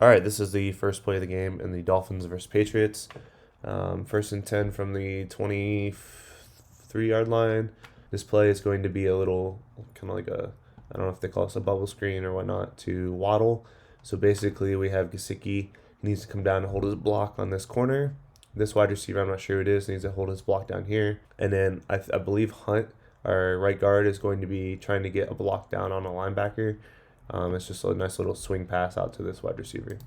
All right, this is the first play of the game in the Dolphins versus Patriots. First and 10 from the 23-yard line. This play is going to be a little kind of like I don't know if they call this a bubble screen or whatnot, to Waddle. So basically, we have Gesicki. He needs to come down and hold his block on this corner. This wide receiver, I'm not sure who it is, needs to hold his block down here. And then I believe Hunt, our right guard, is going to be trying to get a block down on a linebacker. It's just a nice little swing pass out to this wide receiver.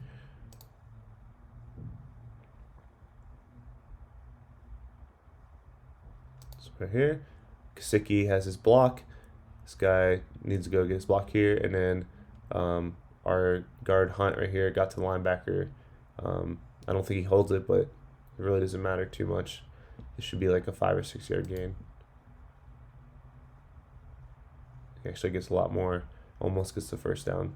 So right here, Gesicki has his block. This guy needs to go get his block here, and then our guard Hunt right here got to the linebacker. I don't think he holds it, but it really doesn't matter too much. It should be like a 5 or 6 yard gain. He actually gets a lot more. Almost gets the first down.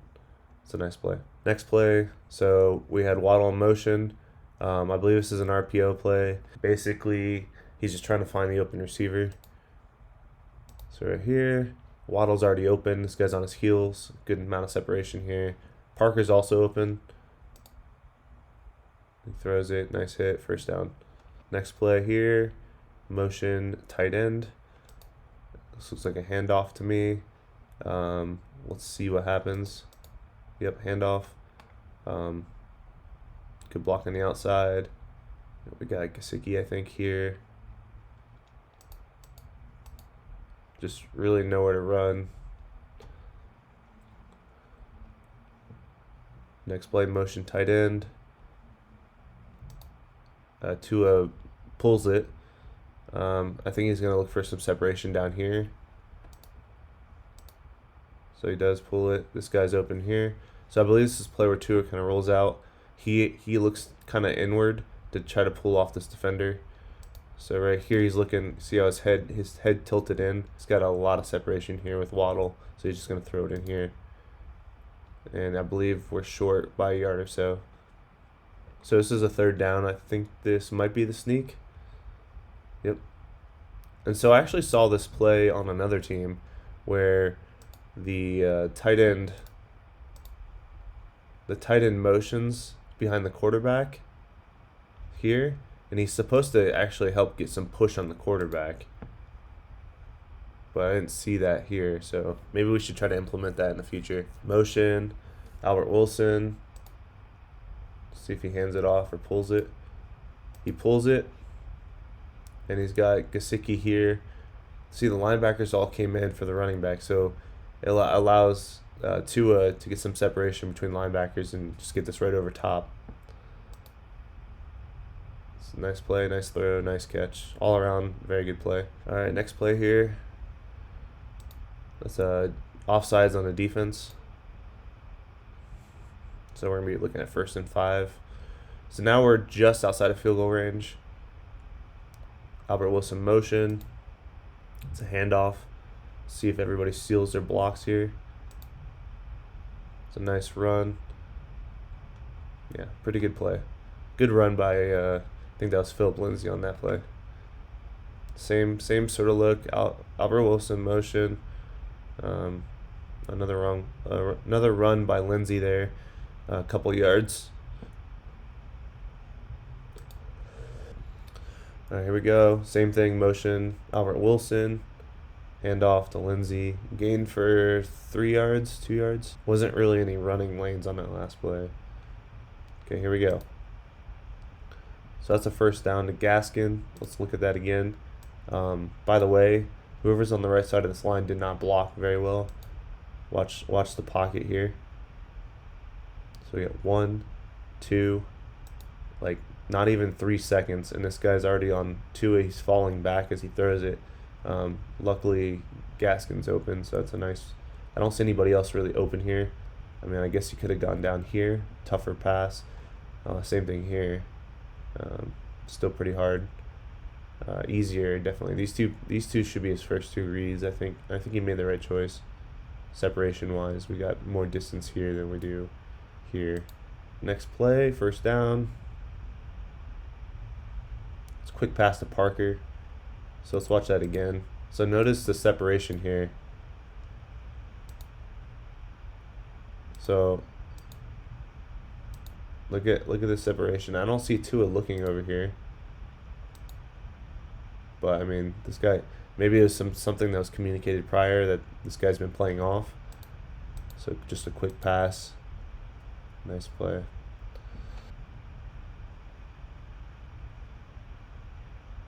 It's a nice play. Next play, so we had Waddle in motion. I believe this is an RPO play. Basically, he's just trying to find the open receiver. So right here, Waddle's already open. This guy's on his heels. Good amount of separation here. Parker's also open. He throws it. Nice hit. First down. Next play here, motion tight end. This looks like a handoff to me. Let's see what happens. Yep, handoff. Good block on the outside. We got Gesicki, I think, here. Just really nowhere to run. Next play, motion tight end. Tua pulls it. I think he's going to look for some separation down here. So he does pull it. This guy's open here. So I believe this is a play where Tua kind of rolls out. He looks kind of inward to try to pull off this defender. So right here he's looking. See how his head tilted in. He's got a lot of separation here with Waddle. So he's just going to throw it in here. And I believe we're short by a yard or so. So this is a third down. I think this might be the sneak. Yep. And so I actually saw this play on another team where the tight end motions behind the quarterback here, and he's supposed to actually help get some push on the quarterback, but I didn't see that here, so maybe we should try to implement that in the future. Motion, Albert Wilson. See if he hands it off or pulls it. He pulls it, and he's got Gesicki here. See, the linebackers all came in for the running back, so it allows Tua to get some separation between linebackers and just get this right over top. It's a nice play, nice throw, nice catch. All around, very good play. All right, next play here. That's offsides on the defense. So we're going to be looking at 1st and 5. So now we're just outside of field goal range. Albert Wilson motion. It's a handoff. See if everybody seals their blocks here. It's a nice run. Yeah, pretty good play. Good run by, I think that was Philip Lindsay on that play. Same sort of look. Albert Wilson motion. Another run by Lindsay there. A couple yards. All right, here we go. Same thing, motion. Albert Wilson. Hand off to Lindsay. Gain for 3 yards, 2 yards. Wasn't really any running lanes on that last play. Okay, here we go. So that's a first down to Gaskin. Let's look at that again. By the way, whoever's on the right side of this line did not block very well. Watch the pocket here. So we got 1, 2, like not even 3 seconds, and this guy's already on 2. He's falling back as he throws it. Luckily, Gaskin's open, so that's a nice. I don't see anybody else really open here. I mean, I guess he could have gone down here. Tougher pass. Same thing here. Still pretty hard. Easier, definitely. These two should be his first 2 reads. I think he made the right choice. Separation wise, we got more distance here than we do here. Next play, first down. It's a quick pass to Parker. So let's watch that again. So notice the separation here. So Look at the separation. I don't see Tua looking over here, but I mean, this guy, maybe it was something that was communicated prior that this guy's been playing off. So just a quick pass. Nice play.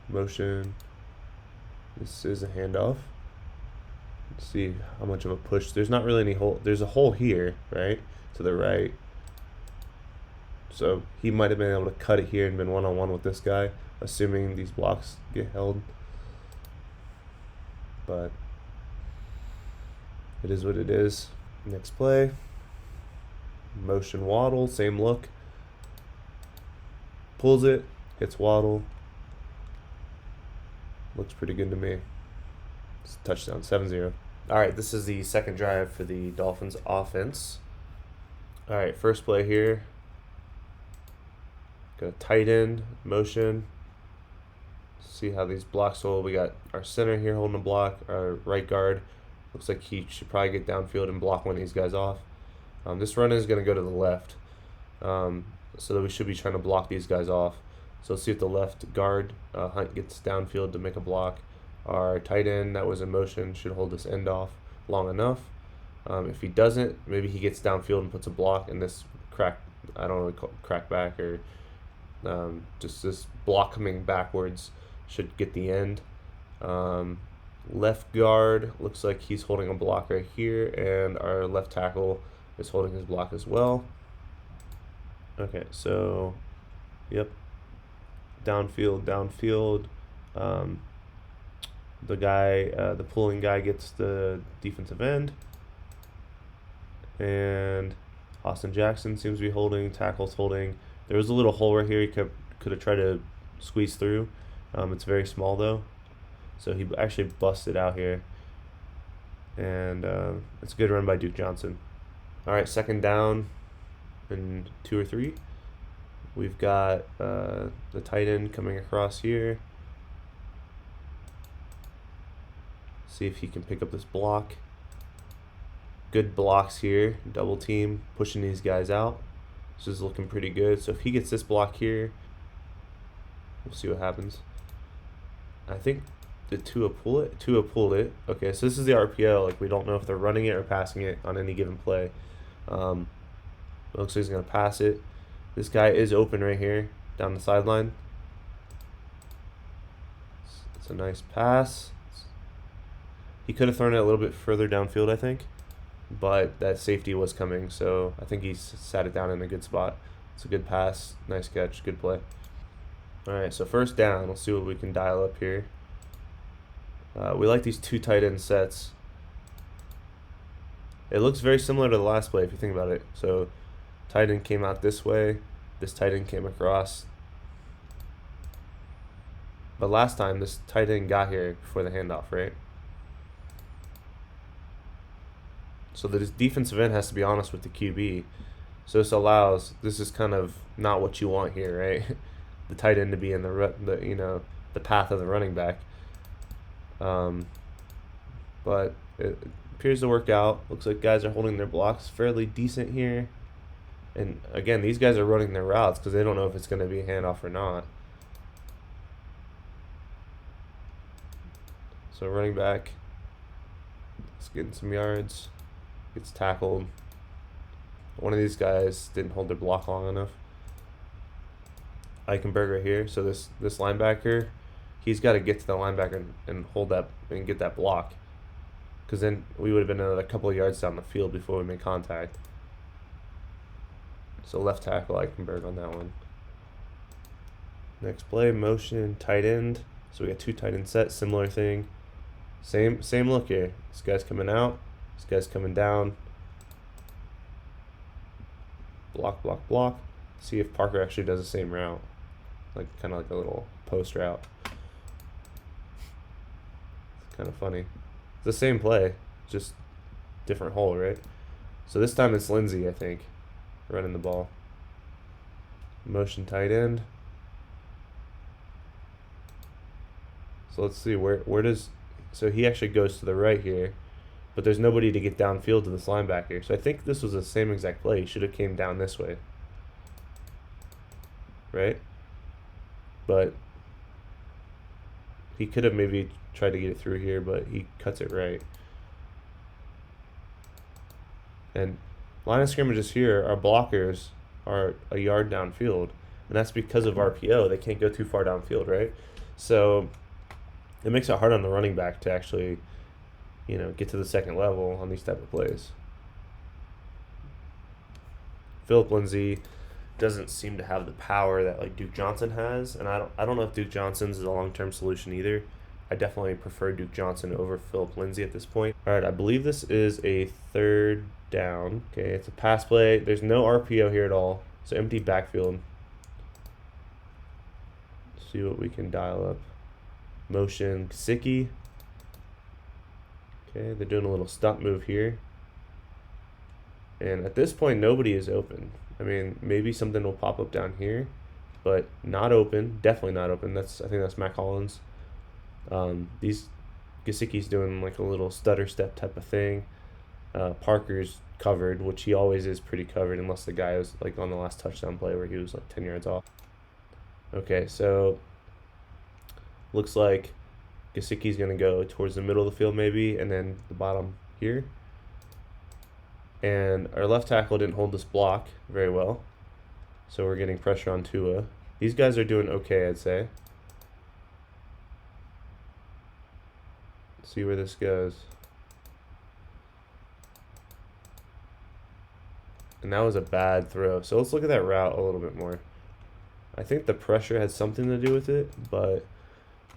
Motion. This is a handoff. Let's see how much of a push. There's not really any hole. There's a hole here, right? To the right. So he might have been able to cut it here and been one-on-one with this guy, assuming these blocks get held. But it is what it is. Next play. Motion Waddle, same look. Pulls it, hits Waddle. Looks pretty good to me. It's a touchdown, 7-0. All right, this is the second drive for the Dolphins offense. All right, first play here. Got a tight end, motion. See how these blocks hold. We got our center here holding a block, our right guard. Looks like he should probably get downfield and block one of these guys off. This run is going to go to the left. So that we should be trying to block these guys off. So let's see if the left guard, Hunt, gets downfield to make a block. Our tight end that was in motion should hold this end off long enough. If he doesn't, maybe he gets downfield and puts a block, and this crack, I don't know, crack back or just this block coming backwards should get the end. Left guard looks like he's holding a block right here, and our left tackle is holding his block as well. Okay, so, yep, downfield. The guy, the pulling guy gets the defensive end, and Austin Jackson seems to be holding, tackle's holding. There was a little hole right here he could have tried to squeeze through. It's very small though, so he actually busted out here, and it's a good run by Duke Johnson. All right, second down and 2 or 3. We've got the tight end coming across here. See if he can pick up this block. Good blocks here, double team, pushing these guys out. This is looking pretty good. So if he gets this block here, we'll see what happens. I think did Tua pull it? Tua pulled it. Okay, so this is the RPO. Like, we don't know if they're running it or passing it on any given play. Looks like he's going to pass it. This guy is open right here down the sideline. It's a nice pass. He could have thrown it a little bit further downfield, I think, but that safety was coming, so I think he sat it down in a good spot. It's a good pass, nice catch, good play. All right, so first down. Let's see what we can dial up here. We like these 2 tight end sets. It looks very similar to the last play if you think about it. So tight end came out this way, this tight end came across. But last time this tight end got here before the handoff, right? So the defensive end has to be honest with the QB. So this is kind of not what you want here, right? The tight end to be in the path of the running back. But it appears to work out. Looks like guys are holding their blocks fairly decent here. And again, these guys are running their routes because they don't know if it's going to be a handoff or not. So running back is getting some yards. Gets tackled. One of these guys didn't hold their block long enough. Eichenberg right here. So this linebacker, he's got to get to the linebacker and hold that and get that block, because then we would have been a couple of yards down the field before we made contact. So left tackle Eichenberg on that one. Next play, motion, tight end. So we got 2 tight end sets, similar thing. Same look here. This guy's coming out. This guy's coming down. Block. See if Parker actually does the same route. Kind of like a little post route. It's kind of funny. It's the same play, just different hole, right? So this time it's Lindsey, I think, running the ball. Motion tight end. So let's see, where does... So he actually goes to the right here, but there's nobody to get downfield to this linebacker. So I think this was the same exact play. He should have came down this way. right? But he could have maybe tried to get it through here, but he cuts it right. And line of scrimmages here, our blockers are a yard downfield, and that's because of RPO. They can't go too far downfield, right? So it makes it hard on the running back to actually, get to the second level on these type of plays. Philip Lindsay doesn't seem to have the power that like Duke Johnson has, and I don't know if Duke Johnson's is a long-term solution either. I definitely prefer Duke Johnson over Philip Lindsay at this point. All right, I believe this is a third down. Okay, it's a pass play. There's no RPO here at all, so empty backfield. Let's see what we can dial up. Motion Gesicki. Okay, they're doing a little stop move here. And at this point, nobody is open. I mean, maybe something will pop up down here, but not open. Definitely not open. I think that's Mac Hollins. These Gesicki's doing like a little stutter step type of thing. Parker's covered, which he always is pretty covered, unless the guy was like on the last touchdown play where he was like 10 yards off. Okay, so looks like Gesicki's gonna go towards the middle of the field maybe, and then the bottom here. And our left tackle didn't hold this block very well, so we're getting pressure on Tua. These guys are doing okay, I'd say. Let's see where this goes. And that was a bad throw. So let's look at that route a little bit more. I think the pressure had something to do with it, but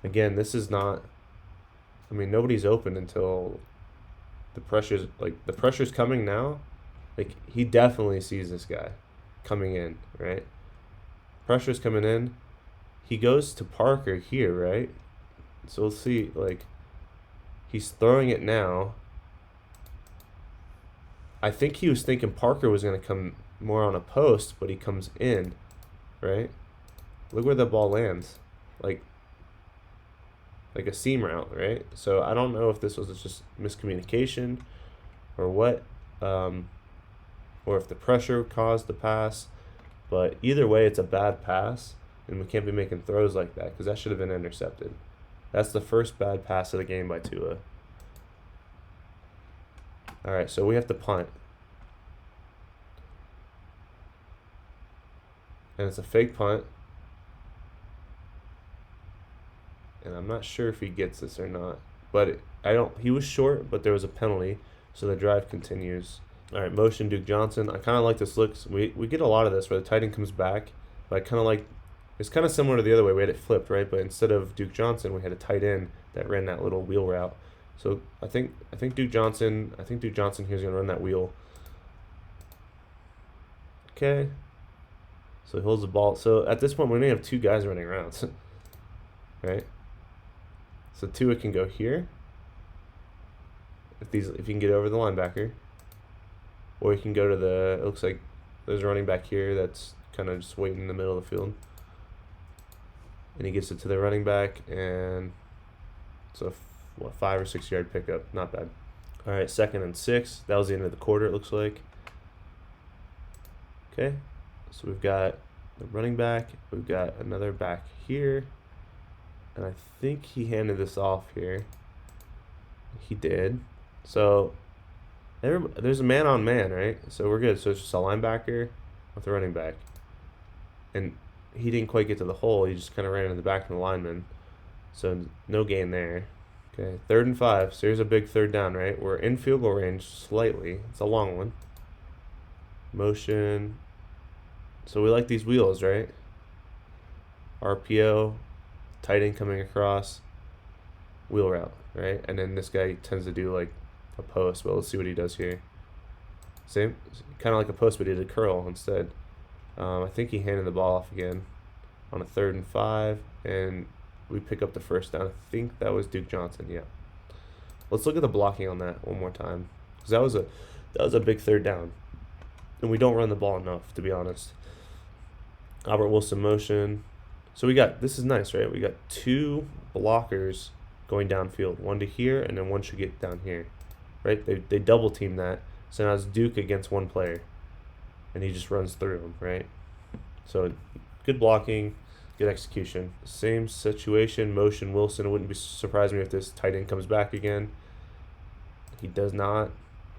again, this is not. I mean, nobody's open until the pressure's coming now. Like, he definitely sees this guy coming in, right? Pressure's coming in. He goes to Parker here, right? So we'll see, like, he's throwing it now. I think he was thinking Parker was going to come more on a post, but he comes in, right? Look where the ball lands. Like a seam route, right? So I don't know if this was just miscommunication or what, or if the pressure caused the pass. But either way, it's a bad pass, and we can't be making throws like that because that should have been intercepted. That's the first bad pass of the game by Tua. All right, so we have to punt. And it's a fake punt. And I'm not sure if he gets this or not. But he was short, but there was a penalty, so the drive continues. All right, motion Duke Johnson. I kind of like this look. We get a lot of this where the tight end comes back. But I kind of like, it's kind of similar to the other way. We had it flipped, right? But instead of Duke Johnson, we had a tight end that ran that little wheel route. So I think Duke Johnson here's gonna run that wheel. Okay. So he holds the ball. So at this point, we only have two guys running around, right? So Tua can go here. If you can get over the linebacker, or you can go to it looks like there's a running back here that's kind of just waiting in the middle of the field, and he gets it to the running back, and so 5 or 6 yard pickup, not bad. All right, 2nd and 6. That was the end of the quarter, it looks like. Okay, so we've got the running back, we've got another back here, and I think he handed this off here. He did. So there's a man on man, right? So we're good. So it's just a linebacker with a running back, and he didn't quite get to the hole. He just kind of ran in the back of the lineman. So no gain there. Okay, 3rd and 5. So here's a big third down, right? We're in field goal range slightly. It's a long one. Motion. So we like these wheels, right? RPO, tight end coming across, wheel route, right? And then this guy tends to do like a post. Well, let's see what he does here. Same, kind of like a post, but he did a curl instead. I think he handed the ball off again on a 3rd and 5, and we pick up the first down. I think that was Duke Johnson. Yeah. Let's look at the blocking on that one more time, because that was a big third down, and we don't run the ball enough, to be honest. Albert Wilson motion. So this is nice, right? We got 2 blockers going downfield, one to here, and then one should get down here, right? They double team that. So now it's Duke against one player, and he just runs through him, right? So good blocking, good execution. Same situation, motion Wilson. It wouldn't be surprise me if this tight end comes back again. He does not,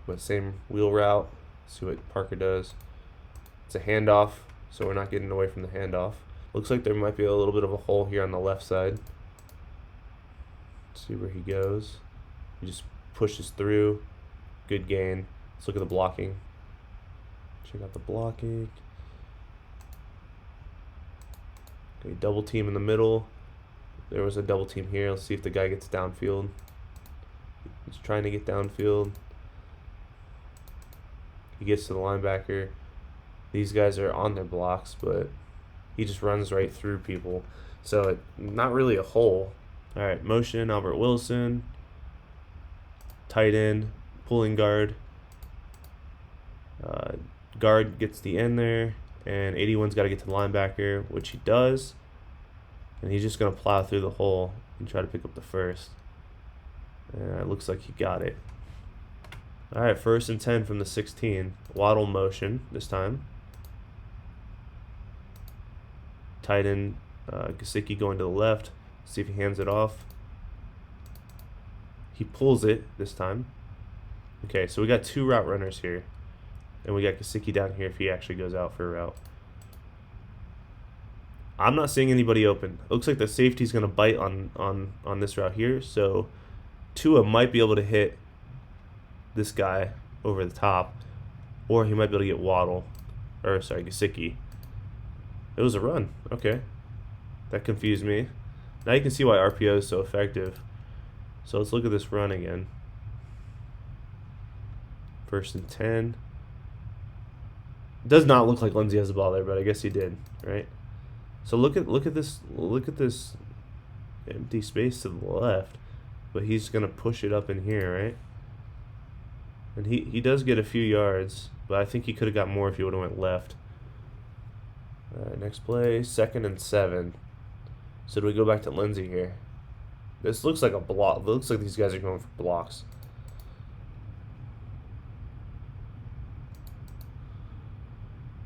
but same wheel route. See what Parker does. It's a handoff, so we're not getting away from the handoff. Looks like there might be a little bit of a hole here on the left side. Let's see where he goes. He just pushes through. Good gain. Let's look at the blocking. Check out the blocking. Okay, double team in the middle. There was a double team here. Let's see if the guy gets downfield. He's trying to get downfield. He gets to the linebacker. These guys are on their blocks, but he just runs right through people. So not really a hole. All right, motion, Albert Wilson. Tight end, pulling guard. Guard gets the end there, and 81's got to get to the linebacker, which he does. And he's just going to plow through the hole and try to pick up the first. And it looks like he got it. All right, 1st and 10 from the 16. Waddle motion this time. Tight end, Gesicki going to the left. See if he hands it off. He pulls it this time. Okay, so we got 2 route runners here. And we got Gesicki down here if he actually goes out for a route. I'm not seeing anybody open. It looks like the safety's going to bite on this route here. So Tua might be able to hit this guy over the top. Or he might be able to get Gesicki. It was a run. Okay. That confused me. Now you can see why RPO is so effective. So let's look at this run again. 1st and 10. Does not look like Lindsey has the ball there, but I guess he did, right? So look at this empty space to the left, but he's gonna push it up in here, right? And he does get a few yards, but I think he could have got more if he would have went left. Next play, 2nd and 7. So do we go back to Lindsey here? This looks like a block. It looks like these guys are going for blocks.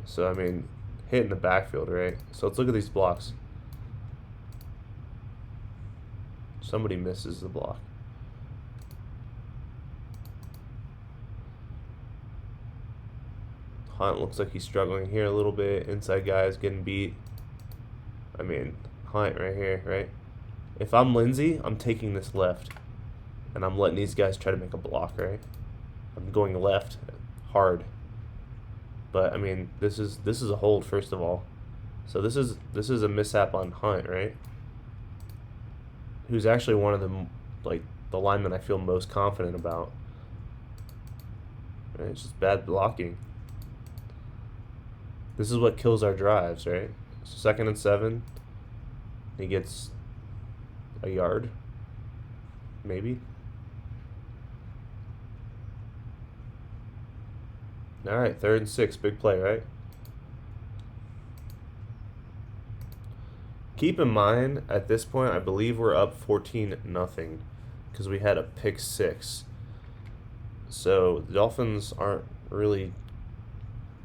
So, I mean, hitting the backfield, right? So let's look at these blocks. Somebody misses the block. Hunt looks like he's struggling here a little bit. Inside guy is getting beat. I mean, Hunt right here, right? If I'm Lindsey, I'm taking this left. And I'm letting these guys try to make a block, right? I'm going left hard. But I mean, this is a hold first of all. So this is a mishap on Hunt, right? Who's actually one of the linemen I feel most confident about. Right? It's just bad blocking. This is what kills our drives, right? So 2nd and 7. He gets a yard, maybe. All right, 3rd and 6, big play, right? Keep in mind, at this point, I believe we're up 14-0 because we had a pick 6. So the Dolphins aren't really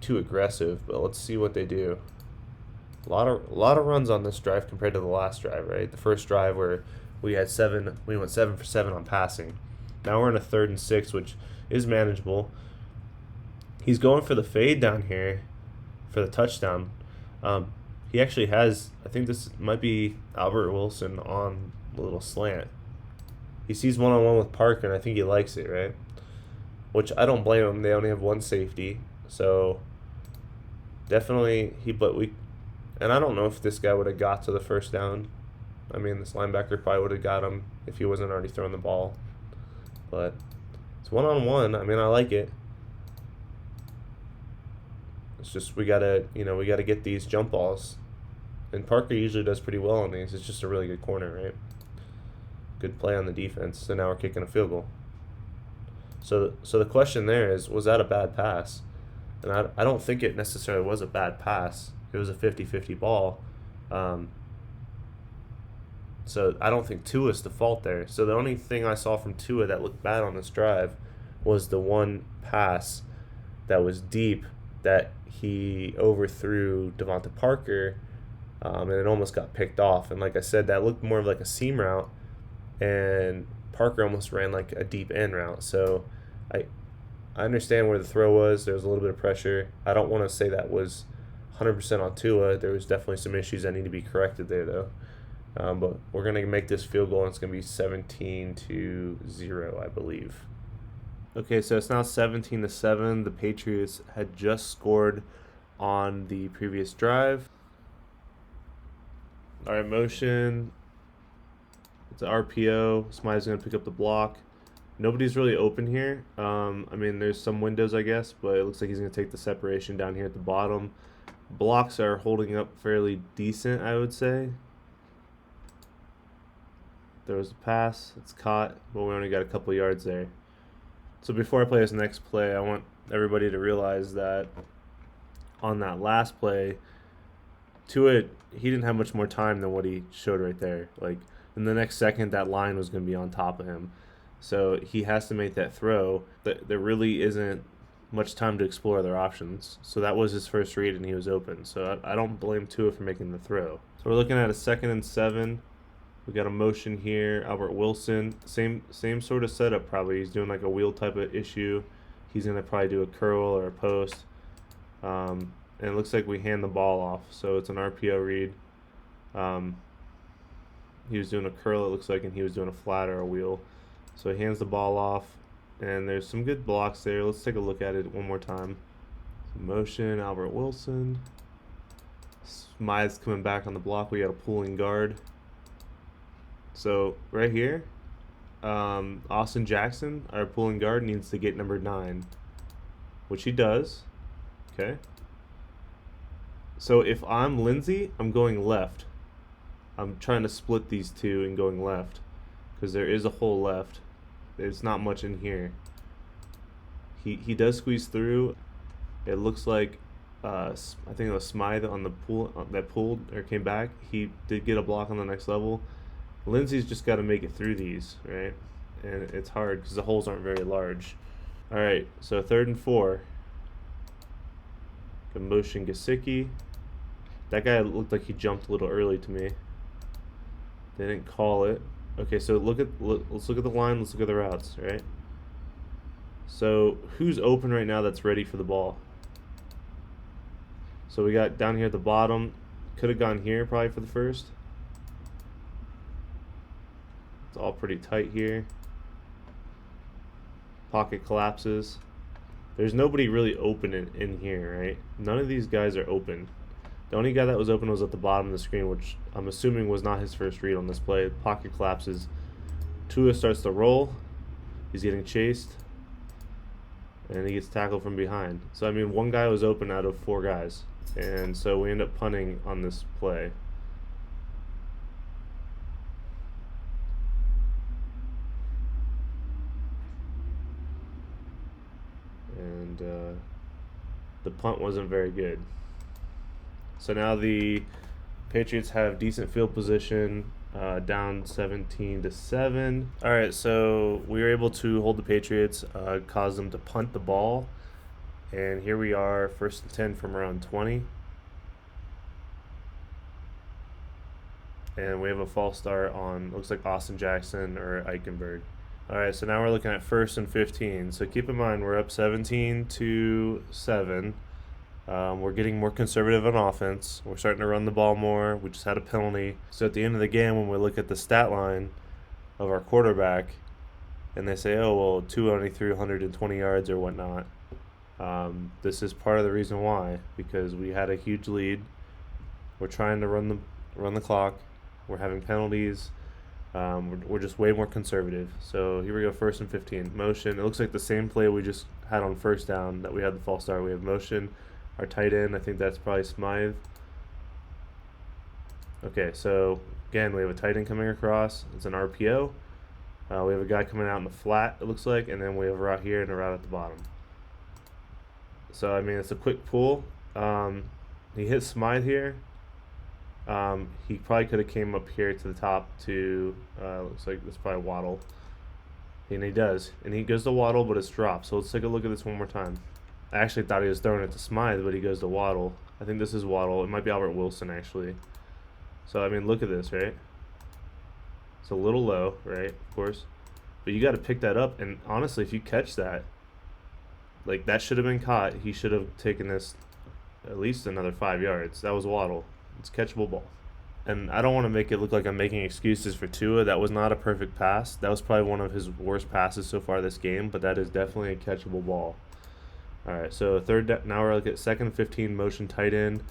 too aggressive, but let's see what they do. A lot of runs on this drive compared to the last drive, right? The first drive where we went 7 for 7 on passing. Now we're in a 3rd and 6, which is manageable. He's going for the fade down here for the touchdown. He actually has, I think this might be Albert Wilson on a little slant. He sees one-on-one with Parker, and I think he likes it, right? Which I don't blame him. They only have one safety, so definitely and I don't know if this guy would have got to the first down. I mean, this linebacker probably would have got him if he wasn't already throwing the ball. But it's one-on-one. I mean, I like it. It's just we gotta get these jump balls, and Parker usually does pretty well on these. It's just a really good corner, right? Good play on the defense. So now we're kicking a field goal. So the question there is, was that a bad pass? And I don't think it necessarily was a bad pass. It was a 50-50 ball. So I don't think Tua's the fault there. So the only thing I saw from Tua that looked bad on this drive was the one pass that was deep that he overthrew Devonta Parker, and it almost got picked off. And like I said, that looked more of like a seam route, and Parker almost ran like a deep end route. So I I understand where the throw was. There was a little bit of pressure. I don't want to say that was 100% on Tua. There was definitely some issues that need to be corrected there, though. But we're going to make this field goal, and it's going to be 17-0, I believe. Okay, so it's now 17-7. The Patriots had just scored on the previous drive. All right, motion. It's an RPO. Smythe's going to pick up the block. Nobody's really open here. I mean, there's some windows, I guess, but it looks like he's going to take the separation down here at the bottom. Blocks are holding up fairly decent, I would say. There was a pass. It's caught, but we only got a couple yards there. So before I play this next play, I want everybody to realize that on that last play, Tua, he didn't have much more time than what he showed right there. Like, in the next second, that line was going to be on top of him. So he has to make that throw. There really isn't much time to explore other options. So that was his first read, and he was open. So I don't blame Tua for making the throw. So we're looking at a 2nd and 7. We got a motion here. Albert Wilson, same sort of setup probably. He's doing like a wheel type of issue. He's going to probably do a curl or a post. And it looks like we hand the ball off. So it's an RPO read. He was doing a curl, it looks like, and he was doing a flat or a wheel. So he hands the ball off, and there's some good blocks there. Let's take a look at it one more time. Motion, Albert Wilson. Smythe's coming back on the block. We got a pulling guard. So right here, Austin Jackson, our pulling guard, needs to get number 9, which he does. Okay. So if I'm Lindsey, I'm going left. I'm trying to split these two and going left because there is a hole left. There's not much in here. He does squeeze through. It looks like I think it was Smythe on the pool that pulled or came back. He did get a block on the next level. Lindsey's just got to make it through these, right? And it's hard because the holes aren't very large. All right, so 3rd and 4. Good motion, Gesicki. That guy looked like he jumped a little early to me. They didn't call it. Okay, so let's look at the line. Let's look at the routes, right? So who's open right now that's ready for the ball? So we got down here at the bottom. Could have gone here probably for the first. It's all pretty tight here. Pocket collapses. There's nobody really open in here, right? None of these guys are open. The only guy that was open was at the bottom of the screen, which I'm assuming was not his first read on this play. Pocket collapses. Tua starts to roll. He's getting chased. And he gets tackled from behind. So, I mean, one guy was open out of 4 guys. And so we end up punting on this play. And the punt wasn't very good. So now the Patriots have decent field position, down 17-7. All right, so we were able to hold the Patriots, cause them to punt the ball, and here we are, 1st and 10 from around 20. And we have a false start on, looks like Austin Jackson or Eichenberg. All right, so now we're looking at 1st and 15. So keep in mind we're up 17-7. We're getting more conservative on offense. We're starting to run the ball more. We just had a penalty. So at the end of the game, when we look at the stat line of our quarterback, and they say, oh, well, Tua only threw 120 yards or whatnot, this is part of the reason why, because we had a huge lead. We're trying to run the clock. We're having penalties. We're just way more conservative. So here we go, 1st and 15. Motion. It looks like the same play we just had on 1st down that we had the false start. We have motion. Our tight end, I think that's probably Smythe. Okay, so again, we have a tight end coming across. It's an RPO. We have a guy coming out in the flat, it looks like, and then we have a route here and a route at the bottom. So, I mean, it's a quick pull. He hit Smythe here. He probably could have came up here to the top to, looks like it's probably Waddle. And he does. And he goes to Waddle, but it's dropped. So let's take a look at this one more time. I actually thought he was throwing it to Smythe, but he goes to Waddle. I think this is Waddle. It might be Albert Wilson, actually. So, I mean, look at this, right? It's a little low, right? Of course. But you got to pick that up. And honestly, if you catch that, like, that should have been caught. He should have taken this at least another 5 yards. That was Waddle. It's a catchable ball. And I don't want to make it look like I'm making excuses for Tua. That was not a perfect pass. That was probably one of his worst passes so far this game, but that is definitely a catchable ball. All right, so now we're like at 2nd and 15, motion tight end.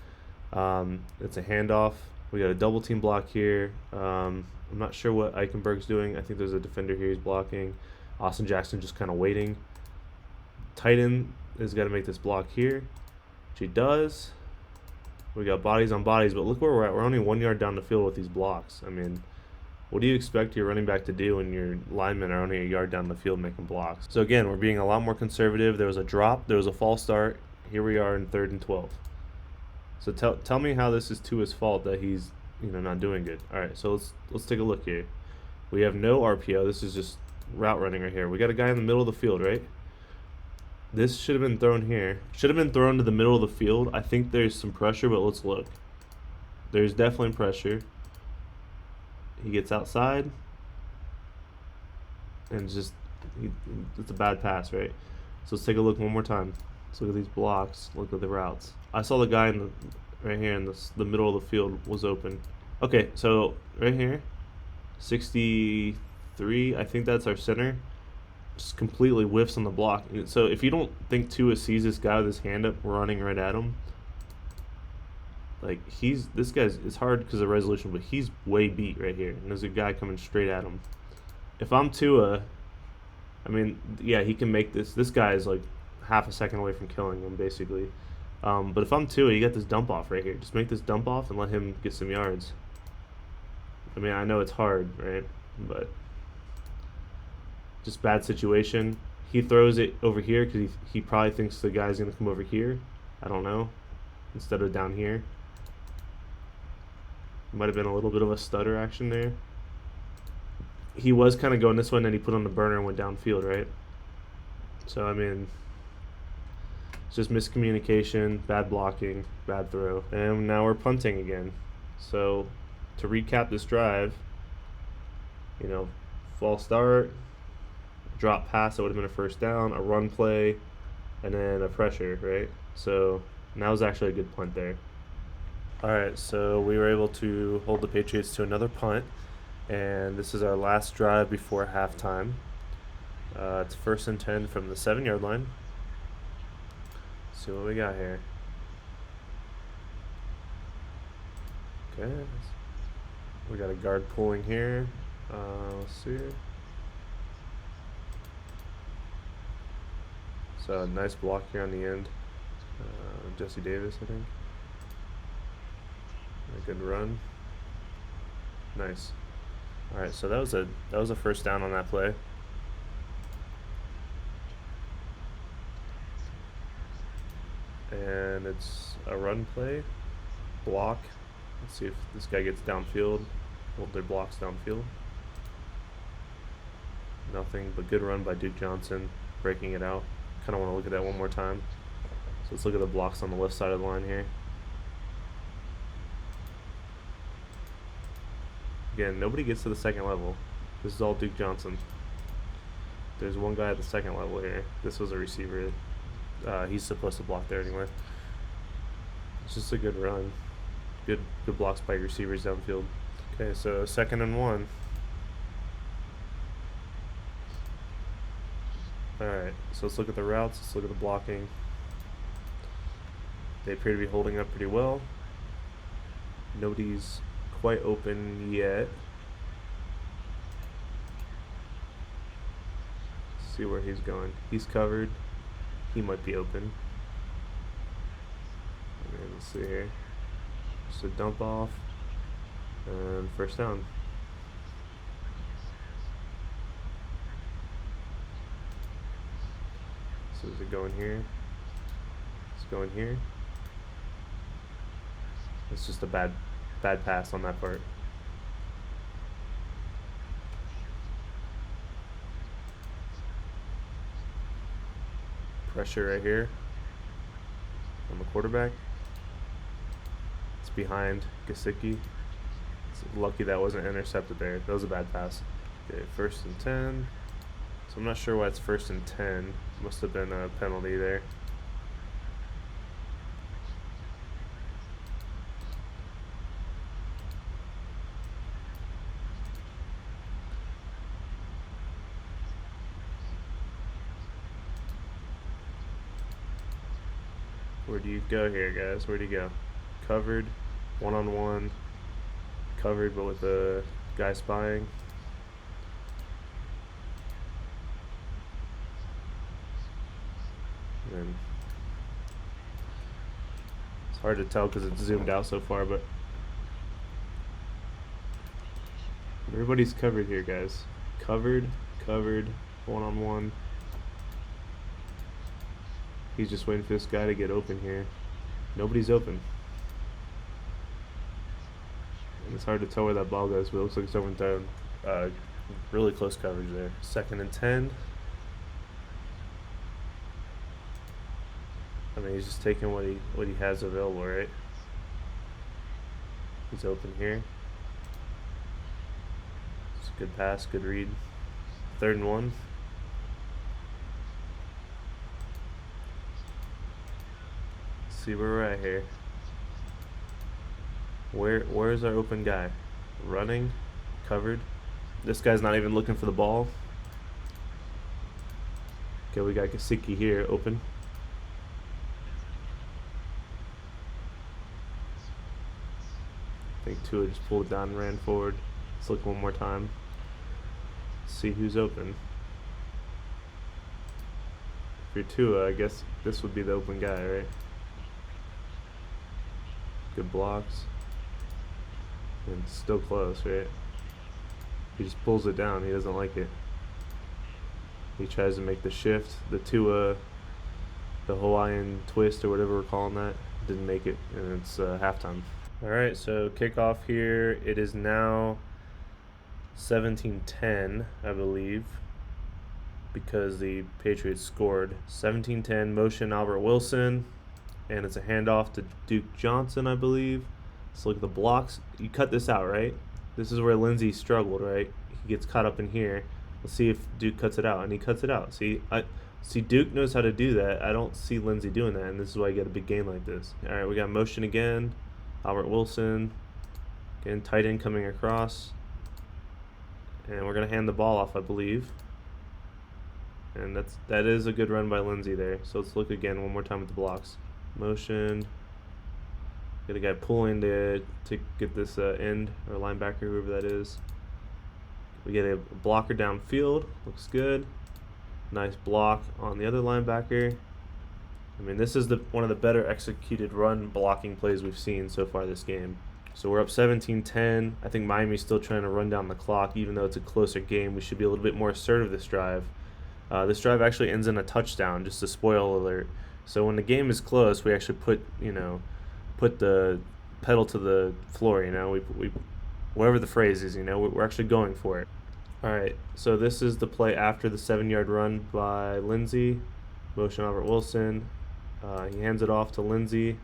It's a handoff. We got a double team block here. I'm not sure what Eichenberg's doing. I think there's a defender here he's blocking. Austin Jackson just kind of waiting. Tight end has got to make this block here, which he does. We got bodies on bodies, but look where we're at. We're only 1 yard down the field with these blocks. I mean, what do you expect your running back to do when your linemen are only a yard down the field making blocks? So again, we're being a lot more conservative. There was a drop. There was a false start. Here we are in 3rd and 12. So tell me how this is Tua's fault that he's not doing good. All right, so let's take a look here. We have no RPO. This is just route running right here. We got a guy in the middle of the field, right? This should have been thrown here. Should have been thrown to the middle of the field. I think there's some pressure, but let's look. There's definitely pressure. He gets outside. And it's a bad pass, right? So let's take a look one more time. Let's look at these blocks. Look at the routes. I saw the guy right here in the middle of the field was open. Okay, so right here, 63, I think that's our center. Just completely whiffs on the block. So if you don't think Tua sees this guy with his hand up running right at him, like it's hard because of resolution, but he's way beat right here. And there's a guy coming straight at him. If I'm Tua, I mean, yeah, he can make this. This guy is like half a second away from killing him, basically. But if I'm Tua, you got this dump off right here. Just make this dump off and let him get some yards. I mean, I know it's hard, right? But just bad situation. He throws it over here because he probably thinks the guy's going to come over here. I don't know. Instead of down here. Might have been a little bit of a stutter action there. He was kind of going this way, and then he put on the burner and went downfield, right? So, I mean, it's just miscommunication, bad blocking, bad throw. And now we're punting again. So, to recap this drive, false start, drop pass that would have been a first down, a run play, and then a pressure, right? So that was actually a good punt there. All right, so we were able to hold the Patriots to another punt, and this is our last drive before halftime. It's 1st and 10 from the 7-yard line. Let's see what we got here. Okay, we got a guard pulling here. Let's see. So a nice block here on the end. Jesse Davis, I think. A good run. Nice. All right, so that was a first down on that play. And it's a run play, block. Let's see if this guy gets downfield. Hold their blocks downfield. Nothing but good run by Duke Johnson, breaking it out. Kind of want to look at that one more time. So let's look at the blocks on the left side of the line here. Again, nobody gets to the second level. This is all Duke Johnson. There's one guy at the second level here. This was a receiver. He's supposed to block there anyway. It's just a good run. Good blocks by receivers downfield. Okay, so 2nd and 1. Alright, so let's look at the routes. Let's look at the blocking. They appear to be holding up pretty well. Nobody's quite open yet. Let's see where he's going. He's covered. He might be open. Okay, let's see here. Just a dump off. And first down. So is it going here? It's going here. It's just a bad pass on that part. Pressure right here on the quarterback. It's behind Gesicki. Lucky that wasn't intercepted there. That was a bad pass. Okay, 1st and 10. So I'm not sure why it's 1st and 10. Must have been a penalty there. Where do you go here, guys? Where do you go? Covered, one-on-one, covered, but with a guy spying. And it's hard to tell because it's zoomed out so far, but everybody's covered here, guys. Covered, one-on-one. He's just waiting for this guy to get open here. Nobody's open. And it's hard to tell where that ball goes, but it looks like it's overthrown. Really close coverage there. 2nd and 10. I mean, he's just taking what he has available, right? He's open here. It's a good pass, good read. 3rd and 1. See where we're at here. Where's our open guy? Running, covered. This guy's not even looking for the ball. Okay, we got Gesicki here, open. I think Tua just pulled it down and ran forward. Let's look one more time. See who's open. If you're Tua, I guess this would be the open guy, right? Good blocks. And still close, right? He just pulls it down. He doesn't like it. He tries to make the shift. The Tua, the Hawaiian twist or whatever we're calling that, didn't make it, and it's halftime. All right, so kickoff here. It is now 17-10, I believe, because the Patriots scored. 17-10, motion Albert Wilson. And it's a handoff to Duke Johnson, I believe. Let's look at the blocks. You cut this out, right? This is where Lindsey struggled, right? He gets caught up in here. Let's see if Duke cuts it out, and he cuts it out. See, Duke knows how to do that. I don't see Lindsey doing that, and this is why you get a big game like this. All right, we got motion again. Albert Wilson. Again, tight end coming across. And we're going to hand the ball off, I believe. And that is a good run by Lindsey there. So let's look again one more time at the blocks. Motion. Get a guy pulling to get this end or linebacker, whoever that is. We get a blocker downfield. Looks good. Nice block on the other linebacker. I mean, this is one of the better executed run blocking plays we've seen so far this game. So we're up 17-10. I think Miami's still trying to run down the clock, even though it's a closer game. We should be a little bit more assertive this drive. This drive actually ends in a touchdown, just a spoiler alert. So when the game is close, we actually put the pedal to the floor. We whatever the phrase is, we're actually going for it. All right. So this is the play after the 7-yard run by Lindsey. Motion Albert Wilson. He hands it off to Lindsey,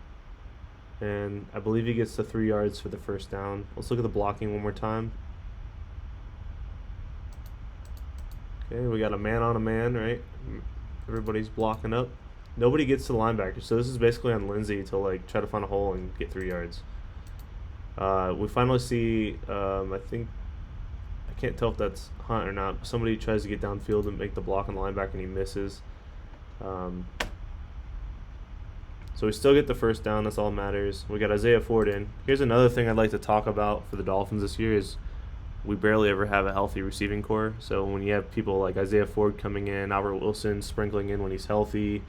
and I believe he gets the 3 yards for the first down. Let's look at the blocking one more time. Okay, we got a man on a man, right? Everybody's blocking up. Nobody gets to the linebacker, so this is basically on Lindsey to try to find a hole and get 3 yards. We finally see, I can't tell if that's Hunt or not. Somebody tries to get downfield and make the block on the linebacker, and he misses. So we still get the first down. That's all that matters. We got Isaiah Ford in. Here's another thing I'd like to talk about for the Dolphins this year is we barely ever have a healthy receiving core. So when you have people like Isaiah Ford coming in, Albert Wilson sprinkling in when he's healthy,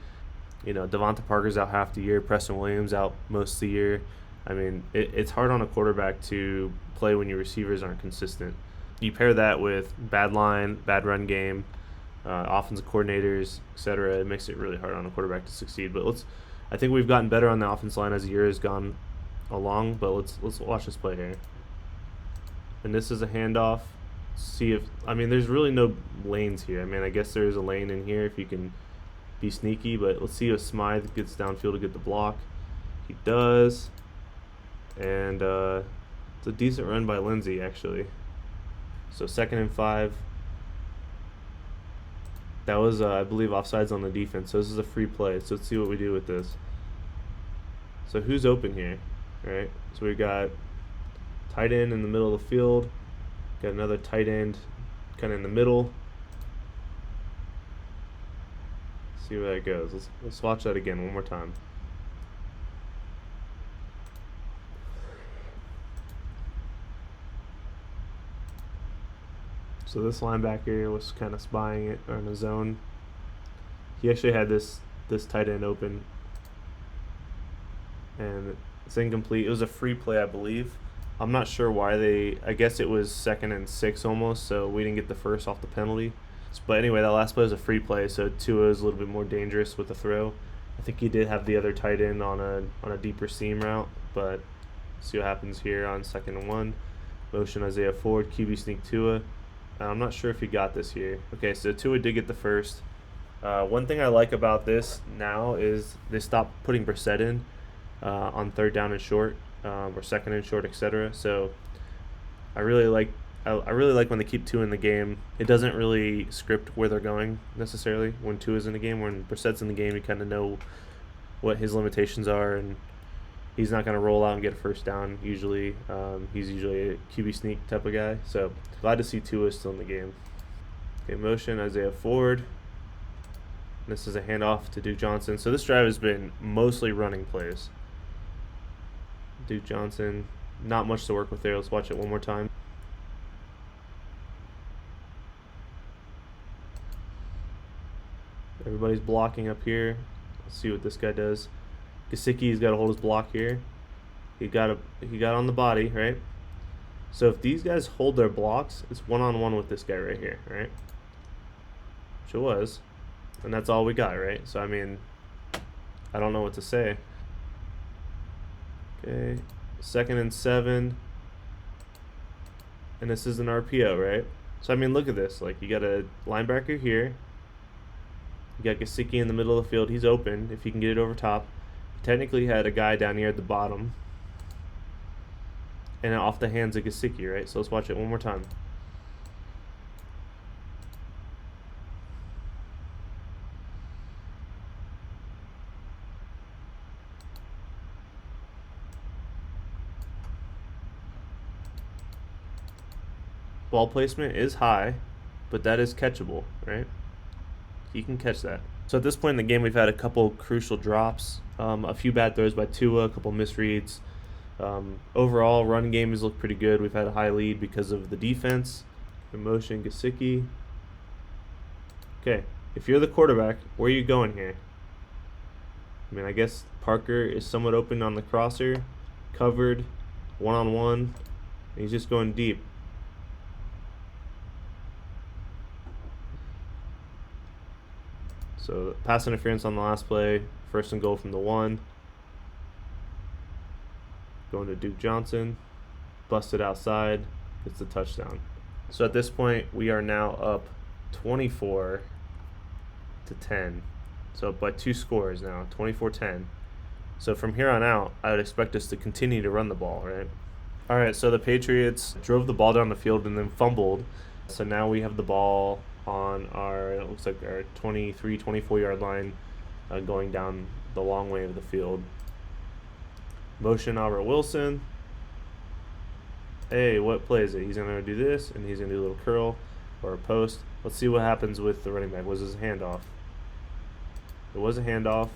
Devonta Parker's out half the year, Preston Williams out most of the year. I mean, it's hard on a quarterback to play when your receivers aren't consistent. You pair that with bad line, bad run game, offensive coordinators, etc. It makes it really hard on a quarterback to succeed. But I think we've gotten better on the offensive line as the year has gone along. But let's watch this play here. And this is a handoff. See if there's really no lanes here. I guess there is a lane in here if you can be sneaky. But let's see if Smythe gets downfield to get the block. He does. And It's a decent run by Lindsey, actually. So 2nd and 5. That was, I believe, offsides on the defense. So this is a free play. So let's see what we do with this. So who's open here, right? So we got tight end in the middle of the field. Got another tight end kind of in the middle. See where that goes. Let's watch that again one more time. So this linebacker was kind of spying it in a zone. He actually had this tight end open, and it's incomplete. It was a free play, I believe. I'm not sure why I guess it was 2nd and 6 almost, so we didn't get the first off the penalty. But anyway, that last play was a free play, so Tua is a little bit more dangerous with the throw. I think he did have the other tight end on a deeper seam route, but see what happens here on 2nd and 1. Motion Isaiah Ford, QB sneak Tua. I'm not sure if he got this here. Okay, so Tua did get the first. One thing I like about this now is they stopped putting Brissett in on 3rd down and short, or 2nd and short, etc. So I really like when they keep Tua in the game. It doesn't really script where they're going necessarily when Tua's in the game. When Brissett's in the game, you kind of know what his limitations are, and he's not going to roll out and get a first down usually. He's usually a QB sneak type of guy. So glad to see Tua still in the game. Okay, motion Isaiah Ford. This is a handoff to Duke Johnson. So this drive has been mostly running plays. Duke Johnson, not much to work with there. Let's watch it one more time. Everybody's blocking up here. Let's see what this guy does. Gesicki's got to hold his block here. He got on the body, right? So if these guys hold their blocks, it's one-on-one with this guy right here, right? Which it was. And that's all we got, right? So, I mean, I don't know what to say. Okay, 2nd and 7. And this is an RPO, right? So, I mean, look at this. Like, you got a linebacker here. You got Gesicki in the middle of the field. He's open if he can get it over top. He technically had a guy down here at the bottom. And off the hands of Gesicki, right? So let's watch it one more time. Ball placement is high, but that is catchable, right? You can catch that. So at this point in the game, we've had a couple crucial drops, a few bad throws by Tua, a couple misreads. Overall, run game has looked pretty good. We've had a high lead because of the defense. Motion Gesicki. Okay, if you're the quarterback, where are you going here? I mean, I guess Parker is somewhat open on the crosser, covered, one-on-one. He's just going deep. So pass interference on the last play, 1st and goal from the 1. Going to Duke Johnson, busted outside, gets the touchdown. So at this point, we are now up 24-10. So up by 2 scores now, 24-10. So from here on out, I would expect us to continue to run the ball, right? All right, so the Patriots drove the ball down the field and then fumbled. So now we have the ball on it looks like our 23, 24-yard line going down the long way of the field. Motion Albert Wilson. Hey, what play is it? He's going to do this, and he's going to do a little curl or a post. Let's see what happens with the running back. Was this a handoff? It was a handoff.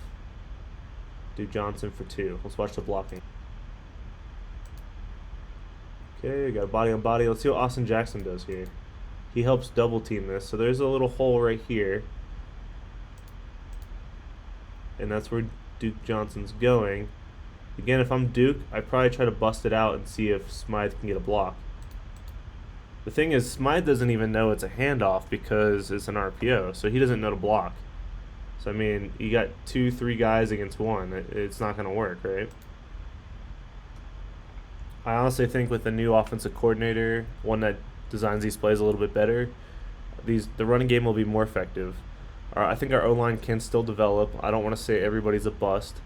Duke Johnson for 2. Let's watch the blocking. Okay, got a body on body. Let's see what Austin Jackson does here. He helps double team this. So there's a little hole right here. And that's where Duke Johnson's going. Again, if I'm Duke, I'd probably try to bust it out and see if Smythe can get a block. The thing is, Smythe doesn't even know it's a handoff because it's an RPO, so he doesn't know to block. So, I mean, you got 2, 3 guys against 1. It's not going to work, right? I honestly think with the new offensive coordinator, one that designs these plays a little bit better, the running game will be more effective. I think our O-line can still develop. I don't want to say everybody's a bust.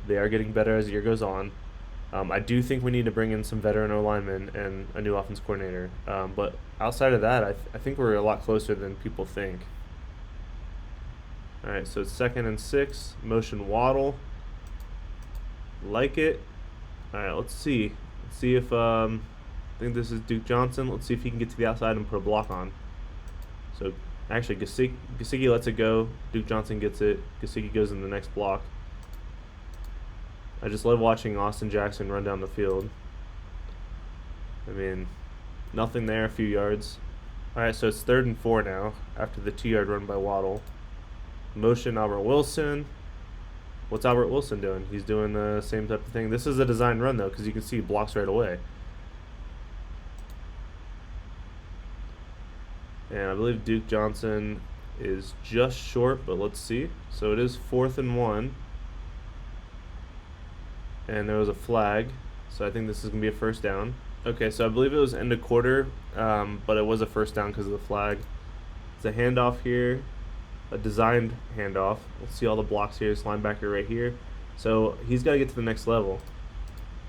They are getting better as the year goes on. I do think we need to bring in some veteran O-linemen and a new offense coordinator. But outside of that, I think we're a lot closer than people think. All right, so it's 2nd and 6. Motion waddle. Like it. All right, let's see. Let's see if I think this is Duke Johnson. Let's see if he can get to the outside and put a block on. So actually, Gesicki lets it go. Duke Johnson gets it. Gesicki goes in the next block. I just love watching Austin Jackson run down the field. I mean, nothing there, a few yards. All right, so it's 3rd and 4 now after the 2-yard run by Waddle. Motion Albert Wilson. What's Albert Wilson doing? He's doing the same type of thing. This is a design run, though, because you can see he blocks right away. And I believe Duke Johnson is just short, but let's see. So it is 4th and 1. And there was a flag. So I think this is going to be a first down. Okay, so I believe it was end of quarter, but it was a first down because of the flag. It's a handoff here. A designed handoff. Let's see all the blocks here. This linebacker right here. So he's got to get to the next level.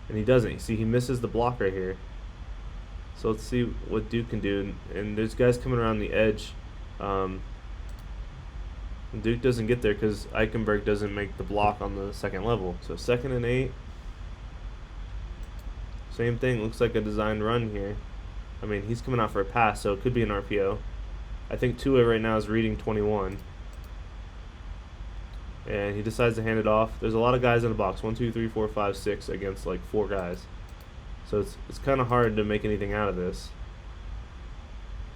And he doesn't. You see, he misses the block right here. So let's see what Duke can do. And there's guys coming around the edge. Duke doesn't get there because Eichenberg doesn't make the block on the 2nd level. So 2nd and 8. Same thing. Looks like a designed run here. I mean, he's coming out for a pass, so it could be an RPO. I think Tua right now is reading 21. And he decides to hand it off. There's a lot of guys in the box. 1, 2, 3, 4, 5, 6 against like 4 guys. So it's kind of hard to make anything out of this.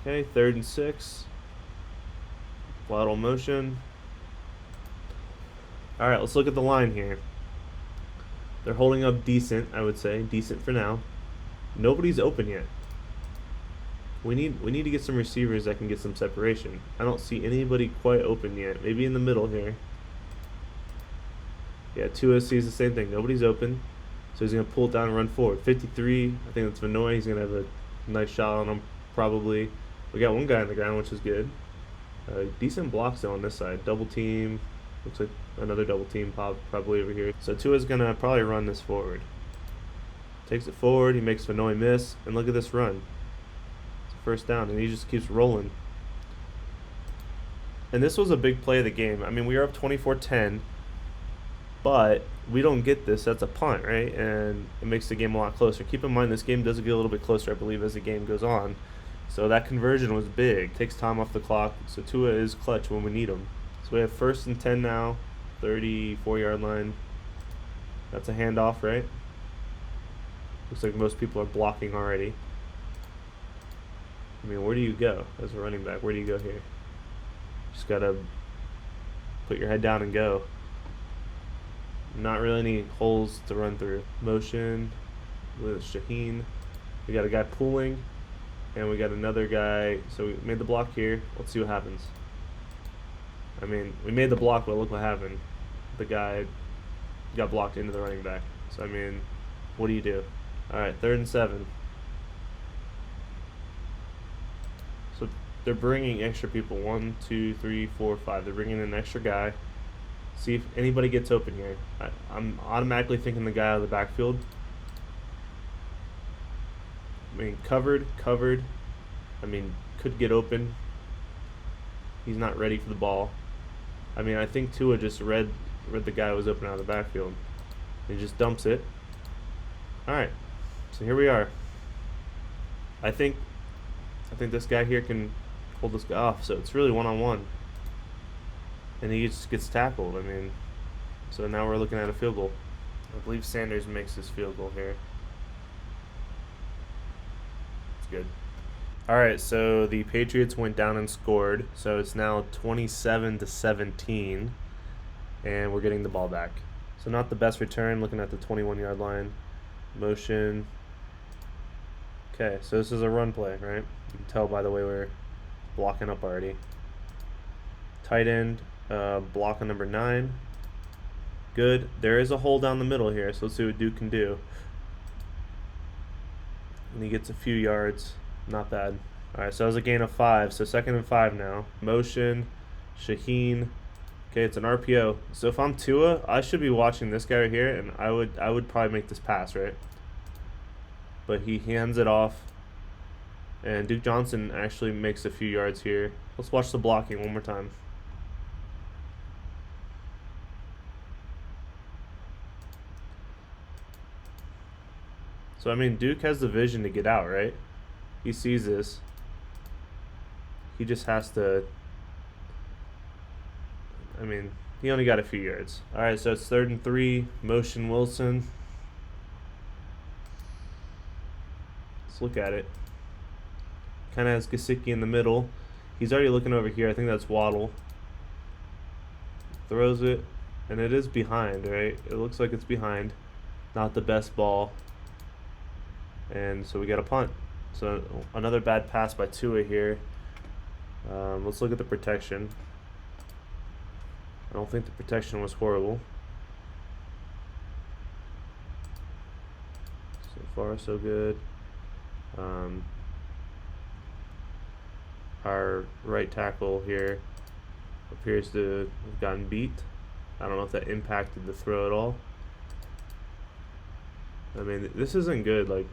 Okay, 3rd and 6. Lateral motion. All right, let's look at the line here. They're holding up decent, I would say. Decent for now. Nobody's open yet. We need to get some receivers that can get some separation. I don't see anybody quite open yet. Maybe in the middle here. Yeah, Tua sees the same thing. Nobody's open. So he's going to pull it down and run forward. 53, I think that's Vanoy. He's going to have a nice shot on him, probably. We got one guy on the ground, which is good. Decent blocks though on this side. Double team. Looks like another double team probably over here. So Tua's going to probably run this forward. Takes it forward. He makes Vanoy miss. And look at this run. It's a first down, and he just keeps rolling. And this was a big play of the game. I mean, we were up 24-10. But we don't get this. That's a punt, right? And it makes the game a lot closer. Keep in mind, this game does get a little bit closer, I believe, as the game goes on. So that conversion was big. Takes time off the clock. So Tua is clutch when we need him. So we have 1st and 10 now. 34-yard line. That's a handoff, right? Looks like most people are blocking already. I mean, where do you go as a running back? Where do you go here? Just got to put your head down and go. Not really any holes to run through. Motion with Shaheen. We got a guy pulling, and we got another guy. So we made the block here. Let's see what happens. I mean, we made the block, but look what happened. The guy got blocked into the running back. So, I mean, what do you do? All right, 3rd and 7. So they're bringing extra people. 1, 2, 3, 4, 5. They're bringing in an extra guy. See if anybody gets open here. I'm automatically thinking the guy out of the backfield. I mean, covered. I mean, could get open. He's not ready for the ball. I mean, I think Tua just read the guy who was open out of the backfield. He just dumps it. All right, so here we are. I think this guy here can hold this guy off. So it's really one-on-one. And he just gets tackled. I mean, so now we're looking at a field goal. I believe Sanders makes his field goal here. It's good. All right, so the Patriots went down and scored. So it's now 27-17, and we're getting the ball back. So not the best return, looking at the 21-yard line. Motion. Okay, so this is a run play, right? You can tell by the way we're blocking up already. Tight end. Block on number 9. Good. There is a hole down the middle here, so let's see what Duke can do. And he gets a few yards. Not bad. All right, so that was a gain of 5. So 2nd and 5 now. Motion. Shaheen. Okay, it's an RPO. So if I'm Tua, I should be watching this guy right here, and I would probably make this pass, right? But he hands it off, and Duke Johnson actually makes a few yards here. Let's watch the blocking one more time. So I mean, Duke has the vision to get out, right? He sees this. He just has to. I mean, he only got a few yards. All right, so it's 3rd and 3. Motion Wilson. Let's look at it. Kind of has Gesicki in the middle. He's already looking over here. I think that's Waddle. Throws it, and it is behind, right? It looks like it's behind. Not the best ball. And so we got a punt. So another bad pass by Tua here. Let's look at the protection. I don't think the protection was horrible. So far, so good. Our right tackle here appears to have gotten beat. I don't know if that impacted the throw at all. I mean, this isn't good. Like,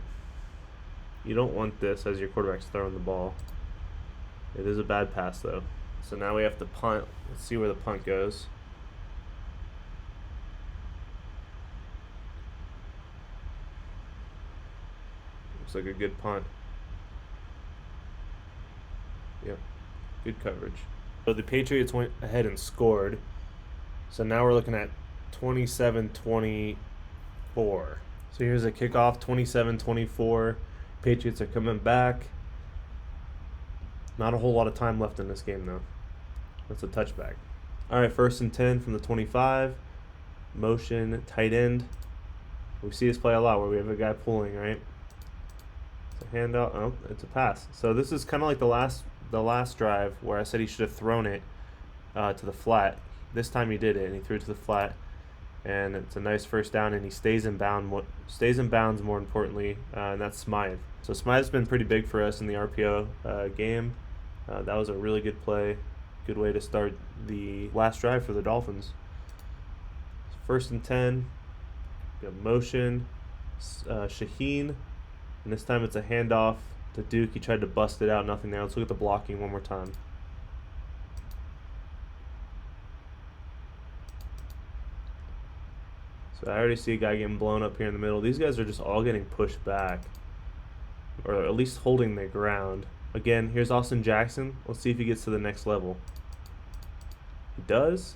you don't want this as your quarterback's throwing the ball. It is a bad pass, though. So now we have to punt. Let's see where the punt goes. Looks like a good punt. Yep, good coverage. So the Patriots went ahead and scored. So now we're looking at 27-24. So here's a kickoff, 27-24. Patriots are coming back. Not a whole lot of time left in this game, though. That's a touchback. All right, 1st and 10 from the 25. Motion, tight end. We see this play a lot where we have a guy pulling, right? It's a handout. Oh, it's a pass. So this is kind of like the last drive where I said he should have thrown it to the flat. This time he did it, and he threw it to the flat. And it's a nice 1st down, and he stays in bounds more importantly, and that's Smythe. So Smythe's been pretty big for us in the RPO game. That was a really good play. Good way to start the last drive for the Dolphins. 1st and 10. Got motion. Shaheen. And this time it's a handoff to Duke. He tried to bust it out. Nothing there. Let's look at the blocking one more time. So I already see a guy getting blown up here in the middle. These guys are just all getting pushed back, or at least holding their ground. Again, here's Austin Jackson. Let's see if he gets to the next level. He does.